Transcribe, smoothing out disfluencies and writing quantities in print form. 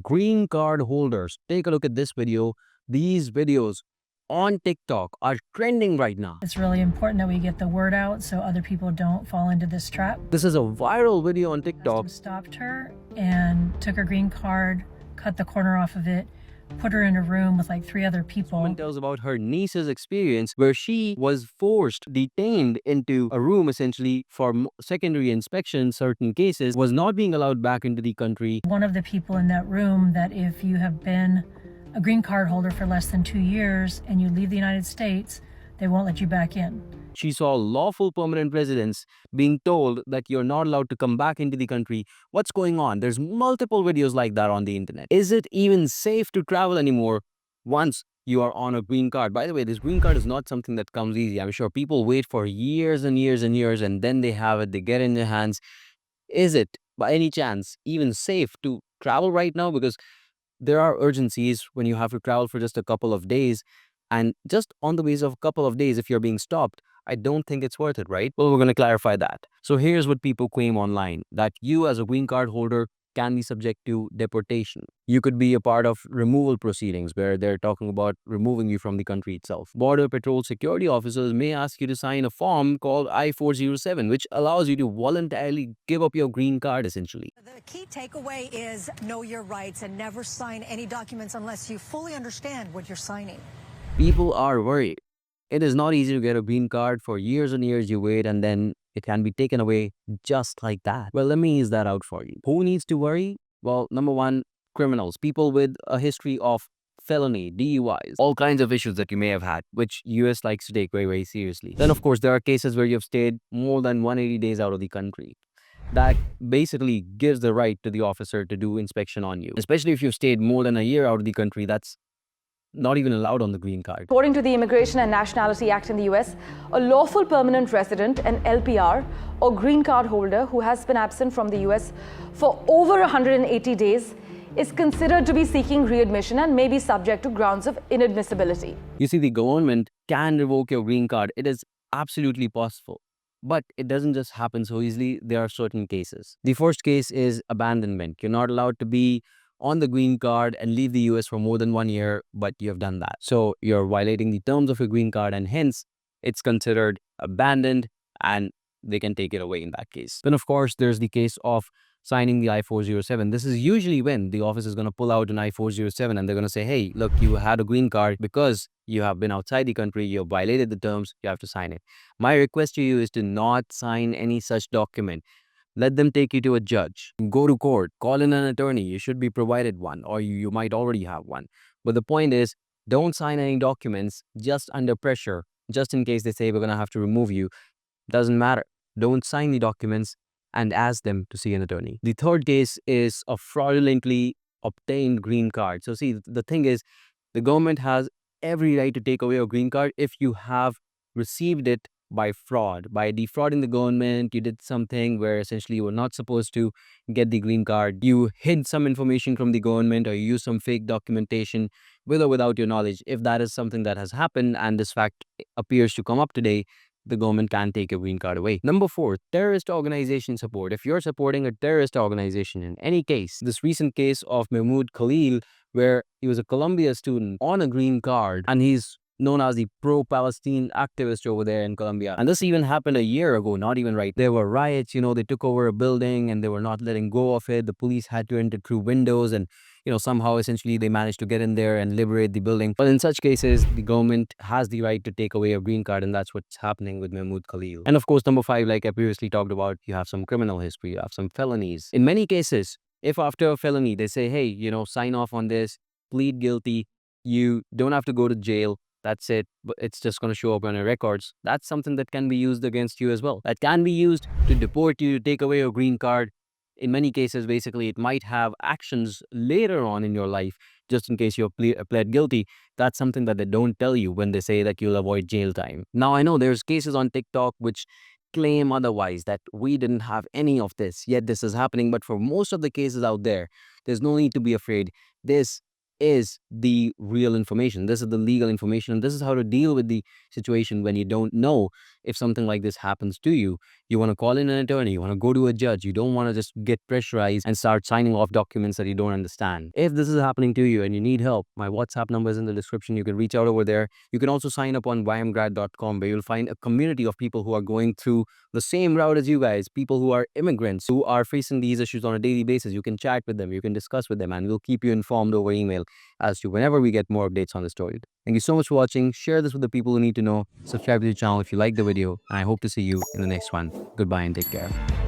green card holders. Take a look at this video. These videos on TikTok are trending right now. It's really important that we get the word out so other people don't fall into this trap. This is a viral video on TikTok. Customs stopped her and took her green card, cut the corner off of it, put her in a room with like 3 other people. Someone tells about her niece's experience where she was detained into a room essentially for secondary inspection in certain cases, was not being allowed back into the country. One of the people in that room that if you have been a green card holder for less than 2 years and you leave the United States, they won't let you back in. She saw lawful permanent residents being told that you're not allowed to come back into the country. What's going on? There's multiple videos like that on the internet. Is it even safe to travel anymore once you are on a green card? By the way, this green card is not something that comes easy. I'm sure people wait for years and years and years, and then they have it, they get it in their hands. Is it, by any chance, even safe to travel right now? Because there are urgencies when you have to travel for just a couple of days. And just on the basis of a couple of days, if you're being stopped, I don't think it's worth it, right? Well, we're going to clarify that. So here's what people claim online, that you as a green card holder can be subject to deportation. You could be a part of removal proceedings where they're talking about removing you from the country itself. Border Patrol security officers may ask you to sign a form called I-407, which allows you to voluntarily give up your green card, essentially. The key takeaway is know your rights and never sign any documents unless you fully understand what you're signing. People are worried. It is not easy to get a green card. For years and years you wait, and then it can be taken away just like that. Well, let me ease that out for you. Who needs to worry? Well, number one, criminals, people with a history of felony, DUIs, all kinds of issues that you may have had, which US likes to take very, very seriously. Then, of course, there are cases where you've stayed more than 180 days out of the country. That basically gives the right to the officer to do inspection on you, especially if you've stayed more than a year out of the country. That's not even allowed on the green card. According to the Immigration and Nationality Act in the US, a lawful permanent resident, an LPR, or green card holder who has been absent from the US for over 180 days is considered to be seeking readmission and may be subject to grounds of inadmissibility. You see, the government can revoke your green card. It is absolutely possible. But it doesn't just happen so easily. There are certain cases. The first case is abandonment. You're not allowed to be on the green card and leave the US for more than 1 year, but you have done that. So you're violating the terms of your green card, and hence it's considered abandoned and they can take it away in that case. Then, of course, there's the case of signing the I-407. This is usually when the office is going to pull out an I-407 and they're going to say, hey, look, you had a green card because you have been outside the country, you have violated the terms, you have to sign it. My request to you is to not sign any such document. Let them take you to a judge. Go to court. Call in an attorney. You should be provided one, or you might already have one. But the point is, don't sign any documents just under pressure, just in case they say we're going to have to remove you. Doesn't matter. Don't sign the documents and ask them to see an attorney. The third case is a fraudulently obtained green card. So see, the thing is, the government has every right to take away your green card if you have received it by fraud, by defrauding the government. You did something where essentially you were not supposed to get the green card. You hid some information from the government, or you used some fake documentation with or without your knowledge. If that is something that has happened and this fact appears to come up today, the government can take your green card away. Number 4, terrorist organization support. If you're supporting a terrorist organization in any case, this recent case of Mahmoud Khalil, where he was a Columbia student on a green card, and he's known as the pro-Palestine activist over there in Colombia. And this even happened a year ago, not even right. There were riots, they took over a building and they were not letting go of it. The police had to enter through windows and, somehow essentially they managed to get in there and liberate the building. But in such cases, the government has the right to take away a green card, and that's what's happening with Mahmoud Khalil. And of course, number 5, like I previously talked about, you have some criminal history, you have some felonies. In many cases, if after a felony, they say, hey, sign off on this, plead guilty, you don't have to go to jail. That's it, but it's just going to show up on your records. That's something that can be used against you as well. That can be used to deport you, to take away your green card. In many cases, basically, it might have actions later on in your life, just in case you're pled guilty. That's something that they don't tell you when they say that you'll avoid jail time. Now, I know there's cases on TikTok which claim otherwise, that we didn't have any of this, yet this is happening. But for most of the cases out there, there's no need to be afraid. This is the real information. This is the legal information, and this is how to deal with the situation when you don't know if something like this happens to you, you want to call in an attorney, you want to go to a judge, you don't want to just get pressurized and start signing off documents that you don't understand. If this is happening to you and you need help, my WhatsApp number is in the description. You can reach out over there. You can also sign up on YMGrad.com, where you'll find a community of people who are going through the same route as you guys, people who are immigrants, who are facing these issues on a daily basis. You can chat with them, you can discuss with them, and we'll keep you informed over email as to whenever we get more updates on the story. Thank you so much for watching. Share this with the people who need to know. Subscribe to the channel if you like the video, and I hope to see you in the next one. Goodbye and take care.